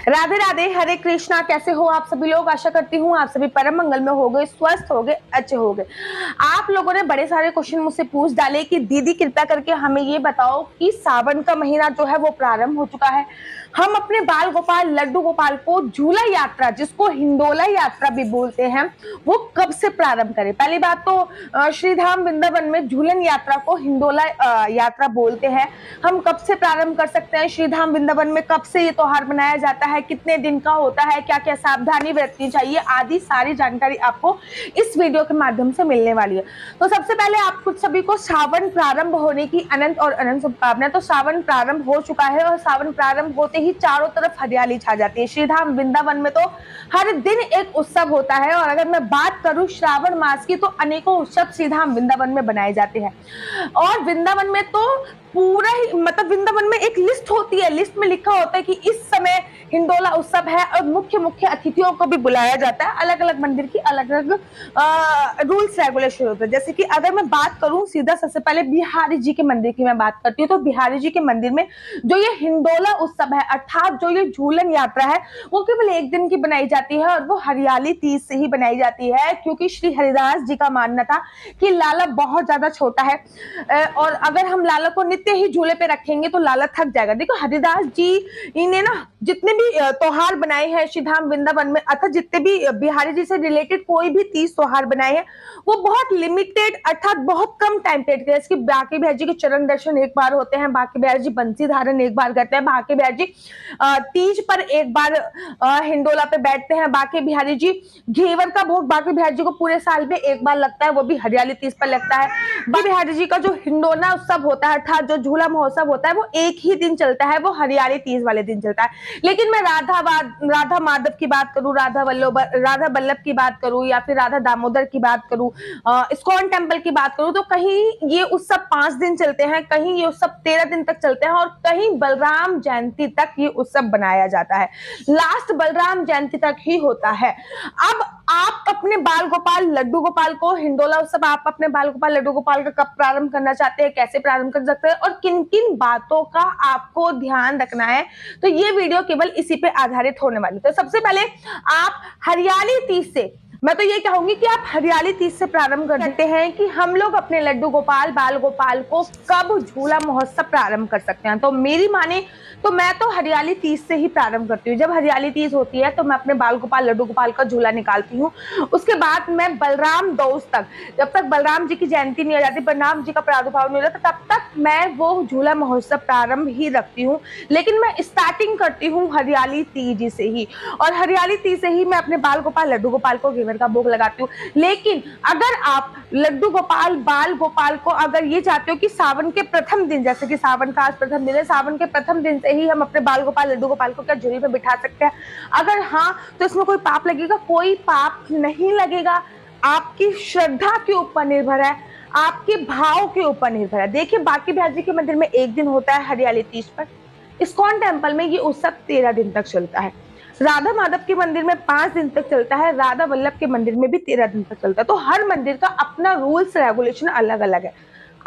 राधे राधे, हरे कृष्णा। कैसे हो आप सभी लोग? आशा करती हूँ आप सभी परम मंगल में हो गए, स्वस्थ हो गए, अच्छे हो गए। आप लोगों ने बड़े सारे क्वेश्चन मुझसे पूछ डाले कि दीदी कृपया करके हमें ये बताओ कि सावन का महीना जो है वो प्रारंभ हो चुका है। हम अपने बाल गोपाल लड्डू गोपाल को झूला यात्रा, जिसको हिंडोला यात्रा भी बोलते हैं, वो कब से प्रारंभ करें? पहली बात तो श्रीधाम वृंदावन में झूलन यात्रा को हिंडोला यात्रा बोलते हैं। हम कब से प्रारंभ कर सकते हैं? श्रीधाम वृंदावन में कब से ये त्योहार मनाया जाता है, कितने दिन का होता है, क्या क्या सावधानी बरतनी चाहिए, आदि सारी जानकारी आपको इस वीडियो के माध्यम से मिलने वाली है। तो सबसे पहले आप कुछ सभी को सावन प्रारंभ होने की अनंत और अनंत शुभकामनाएं। तो सावन प्रारंभ हो चुका है और सावन प्रारंभ होते ही चारों तरफ हरियाली छा जाती है। श्रीधाम वृंदावन में तो हर दिन एक उत्सव होता है। और अगर मैं बात करूं श्रावण मास की, तो अनेकों उत्सव श्रीधाम वृंदावन में बनाए जाते हैं। और वृंदावन में तो पूरा ही मतलब वृंदावन में एक लिस्ट होती है, लिस्ट में लिखा होता है कि इस समय हिंडोला उत्सव है और मुख्य मुख्य अतिथियों को भी बुलाया जाता है। अलग अलग मंदिर की अलग अलग रूल्स रेगुलेशन होते हैं। जैसे कि अगर मैं बात करूं सीधा सबसे पहले बिहारी जी के मंदिर की मैं बात करती हूँ, तो बिहारी जी के मंदिर में जो ये हिंडोला उत्सव है, अर्थात जो ये झूलन यात्रा है, वो केवल एक दिन की बनाई जाती है और वो हरियाली तीज से ही बनाई जाती है। क्योंकि श्री हरिदास जी का मानना था कि लाला बहुत ज्यादा छोटा है और अगर हम लाला को नित्य ही झूले पे रखेंगे तो लाला थक जाएगा। देखो हरिदास जी ने ना जितने भी त्योहार बनाए हैं श्रीधाम वृंदावन में, अर्थात जितने भी बिहारी जी से रिलेटेड कोई भी 30 त्योहार बनाए हैं, वो बहुत लिमिटेड अर्थात बहुत कम टाइम पीरियड के। इसकी बाकी बिहारी जी के चरण दर्शन एक बार होते हैं, बाकी बिहारी जी बंसी धारण एक बार करते हैं, बाकी बिहारी जी तीज पर एक बार हिंडोला पे बैठते हैं, बाकी बिहारी जी घेवर का भोग बाकी बिहारी जी को पूरे साल में एक बार लगता है, वो भी हरियाली तीज पर लगता है। बिहारी जी का जो हिंडोला उत्सव होता है अर्थात जो झूला महोत्सव होता है, वो एक ही दिन चलता है, वो हरियाली तीज वाले दिन चलता है। लेकिन मैं राधा माधव की बात करूं, राधा वल्लभ की बात करूं, या फिर राधा दामोदर की बात करूं, इस्कॉन टेम्पल की बात करूं, तो कहीं ये उत्सव 5 दिन चलते हैं, कहीं ये उत्सव 13 दिन तक चलते हैं और कहीं बलराम जयंती तक ये उत्सव बनाया जाता है। लास्ट बलराम जयंती तक ही होता है। अब आप अपने बाल गोपाल लड्डू गोपाल को हिंडोला उत्सव आप अपने बाल गोपाल लड्डू गोपाल का कब प्रारंभ करना चाहते हैं, कैसे प्रारंभ कर सकते हैं और किन किन बातों का आपको ध्यान रखना है, तो ये वीडियो केवल इसी पे आधारित होने वाली। तो सबसे पहले आप हरियाली तीज से, मैं तो ये कहूंगी कि आप हरियाली तीज से प्रारंभ कर देते हैं कि हम लोग अपने लड्डू गोपाल बाल गोपाल को कब झूला महोत्सव प्रारंभ कर सकते हैं। तो मेरी माने तो मैं तो हरियाली तीज से ही प्रारंभ करती हूँ। जब हरियाली तीज होती है तो मैं अपने बाल गोपाल लड्डू गोपाल का झूला निकालती हूँ। उसके बाद मैं बलराम दौस तक, जब तक बलराम जी की जयंती नहीं हो जाती, बलराम जी का प्रादुर्भाव नहीं हो जाता, तब तक मैं वो झूला महोत्सव प्रारंभ ही रखती हूँ। लेकिन मैं स्टार्टिंग करती हूँ हरियाली तीज से ही, और हरियाली तीज से ही मैं अपने बाल गोपाल लड्डू गोपाल को घेवर का भोग लगाती हूँ। लेकिन अगर आप लड्डू गोपाल बाल गोपाल को अगर ये चाहते हो कि सावन के प्रथम दिन, जैसे कि सावन का आज प्रथम दिन है, सावन के प्रथम दिन से ही हम अपने बाल गोपाल लड्डू गोपाल को क्या झूले पे बिठा सकते हैं? अगर हाँ, तो इसमें कोई पाप लगेगा? कोई पाप नहीं लगेगा। आपकी श्रद्धा के ऊपर निर्भर है, आपके भाव के ऊपर निर्भर है। देखिए बाकी बिहारी जी के मंदिर में एक दिन होता है हरियाली तीज पर, इस्कॉन टेम्पल में ये उत्सव 13 दिन तक चलता है, राधा माधव के मंदिर में 5 दिन तक चलता है, राधा वल्लभ के मंदिर में भी 13 दिन तक चलता है। तो हर मंदिर का अपना रूल्स रेगुलेशन अलग अलग है।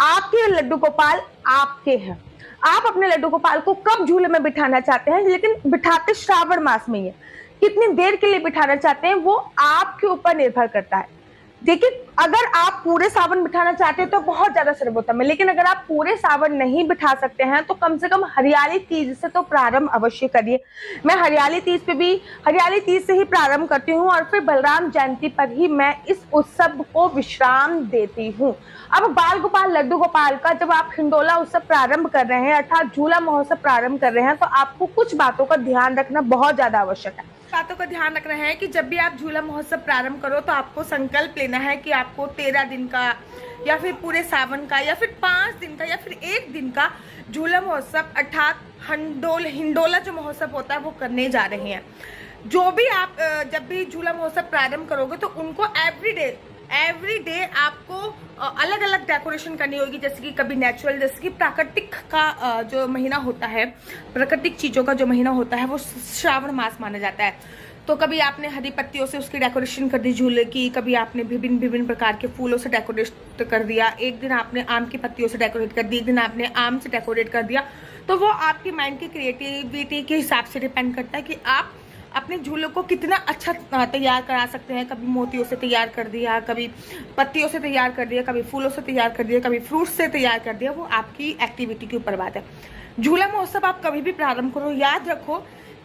आपके लड्डू गोपाल आपके हैं, आप अपने लड्डू गोपाल को कब झूले में बिठाना चाहते हैं, लेकिन बिठाते श्रावण मास में ही है, कितनी देर के लिए बिठाना चाहते हैं वो आपके ऊपर निर्भर करता है। देखिए अगर आप पूरे सावन बिठाना चाहते हैं तो बहुत ज्यादा सर्वोत्तम है, लेकिन अगर आप पूरे सावन नहीं बिठा सकते हैं तो कम से कम हरियाली तीज से तो प्रारंभ अवश्य करिए। मैं हरियाली तीज से ही प्रारंभ करती हूँ और फिर बलराम जयंती पर ही मैं इस उत्सव को विश्राम देती हूँ। अब बाल गोपाल लड्डू गोपाल का जब आप हिंडोला उत्सव प्रारंभ कर रहे हैं अर्थात झूला महोत्सव प्रारंभ कर रहे हैं, तो आपको कुछ बातों का ध्यान रखना बहुत ज्यादा आवश्यक है। बातों का ध्यान रखना है कि जब भी आप झूला महोत्सव प्रारंभ करो तो आपको संकल्प लेना है कि आपको 13 दिन का या फिर पूरे सावन का या फिर 5 दिन का या फिर 1 दिन का झूला महोत्सव अर्थात हिंडोला जो महोत्सव होता है वो करने जा रहे हैं। जो भी आप जब भी झूला महोत्सव प्रारंभ करोगे तो उनको एवरी डे आपको अलग अलग डेकोरेशन करनी होगी। जैसे कि कभी नेचुरल, जैसे कि प्राकृतिक का जो महीना होता है, प्राकृतिक चीज़ों का जो महीना होता है वो श्रावण मास माना जाता है। तो कभी आपने हरी पत्तियों से उसकी डेकोरेशन कर दी झूले की, कभी आपने विभिन्न प्रकार के फूलों से डेकोरेट कर दिया, एक दिन आपने आम की पत्तियों से डेकोरेट कर दी, एक दिन आपने आम से डेकोरेट कर दिया। तो वो आपकी माइंड की क्रिएटिविटी के हिसाब से डिपेंड करता है कि आप अपने झूले को कितना अच्छा तैयार करा सकते हैं। कभी मोतियों से तैयार कर दिया, कभी पत्तियों से तैयार कर दिया, कभी फूलों से तैयार कर दिया, कभी फ्रूट्स से तैयार कर दिया। वो आपकी एक्टिविटी के ऊपर बात है। झूला महोत्सव आप कभी भी प्रारंभ करो, याद रखो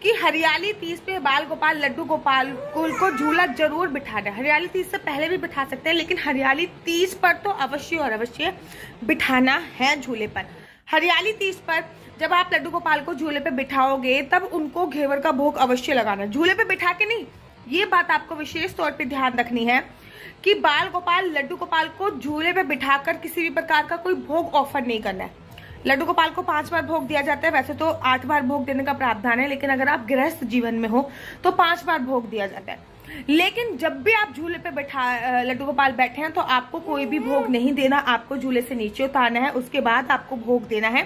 कि हरियाली तीज पे बाल गोपाल लड्डू गोपाल को झूला जरूर बिठाना है। हरियाली तीज से पहले भी बिठा सकते हैं, लेकिन हरियाली तीज पर तो अवश्य और अवश्य बिठाना है झूले पर। हरियाली तीज पर जब आप लड्डू गोपाल को झूले पे बिठाओगे तब उनको घेवर का भोग अवश्य लगाना, झूले पे बिठा के नहीं। ये बात आपको विशेष तौर पे ध्यान रखनी है कि बाल गोपाल लड्डू गोपाल को झूले पे बिठाकर किसी भी प्रकार का कोई भोग ऑफर नहीं करना है। लड्डू गोपाल को 5 बार भोग दिया जाता है, वैसे तो 8 बार भोग देने का प्रावधान है, लेकिन अगर आप गृहस्थ जीवन में हो तो 5 बार भोग दिया जाता है। लेकिन जब भी आप झूले पे लड्डू गोपाल बैठे हैं तो आपको कोई भी भोग नहीं देना, आपको झूले से नीचे उतारना है, उसके बाद आपको भोग देना है,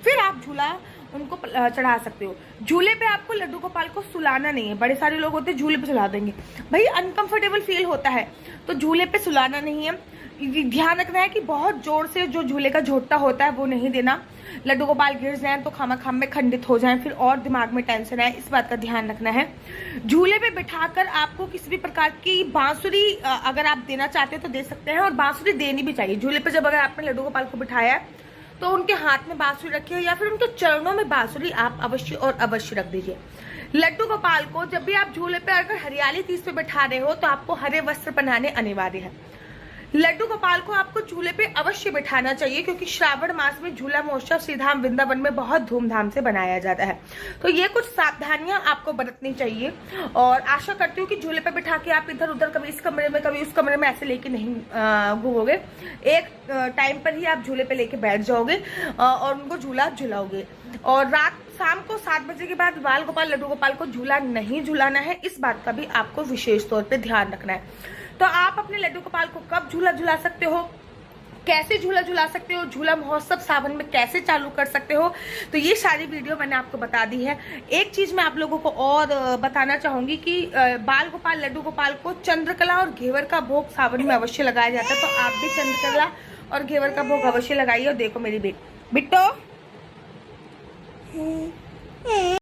फिर आप झूला उनको चढ़ा सकते हो। झूले पे आपको लड्डू गोपाल को सुलाना नहीं है। बड़े सारे लोग होते हैं झूले पे सुला देंगे, भाई अनकंफर्टेबल फील होता है, तो झूले पे सुलाना नहीं है। ध्यान रखना है कि बहुत जोर से जो झूले का झोटा होता है वो नहीं देना, लड्डू गोपाल गिर जाएं तो खाम में खंडित हो जाएं, फिर और दिमाग में टेंशन है, इस बात का ध्यान रखना है। झूले पे बिठाकर आपको किसी भी प्रकार की बांसुरी अगर आप देना चाहते हो तो दे सकते हैं, और बांसुरी देनी भी चाहिए। झूले पे जब अगर आपने लड्डू गोपाल को बिठाया है तो उनके हाथ में बांसुरी रखिए या फिर उनके चरणों में बांसुरी आप अवश्य और अवश्य रख दीजिए। लड्डू गोपाल को जब भी आप झूले पे अगर हरियाली तीज पे बिठा रहे हो तो आपको हरे वस्त्र पहनाने अनिवार्य है। लड्डू गोपाल को आपको झूले पे अवश्य बिठाना चाहिए, क्योंकि श्रावण मास में झूला महोत्सव श्रीधाम वृंदावन में बहुत धूमधाम से बनाया जाता है। तो ये कुछ सावधानियां आपको बरतनी चाहिए, और आशा करती हूँ कि झूले पे बिठा के आप इधर उधर कभी इस कमरे में कभी उस कमरे में ऐसे लेके नहीं घूमोगे। एक टाइम पर ही आप झूले पे लेके बैठ जाओगे और उनको झूला झुलाओगे। और रात शाम को 7 बजे के बाद बाल गोपाल लड्डू गोपाल को झूला नहीं झुलाना है, इस बात का भी आपको विशेष तौर पे ध्यान रखना है। तो आप अपने लड्डू गोपाल को कब झूला झुला सकते हो, कैसे झूला झुला सकते हो, झूला महोत्सव सावन में कैसे चालू कर सकते हो, तो ये सारी वीडियो मैंने आपको बता दी है। एक चीज मैं आप लोगों को और बताना चाहूंगी कि बाल गोपाल लड्डू गोपाल को चंद्रकला और घेवर का भोग सावन में अवश्य लगाया जाता है। तो आप भी चंद्रकला और घेवर का भोग अवश्य लगाइए। और देखो मेरी बिट्टो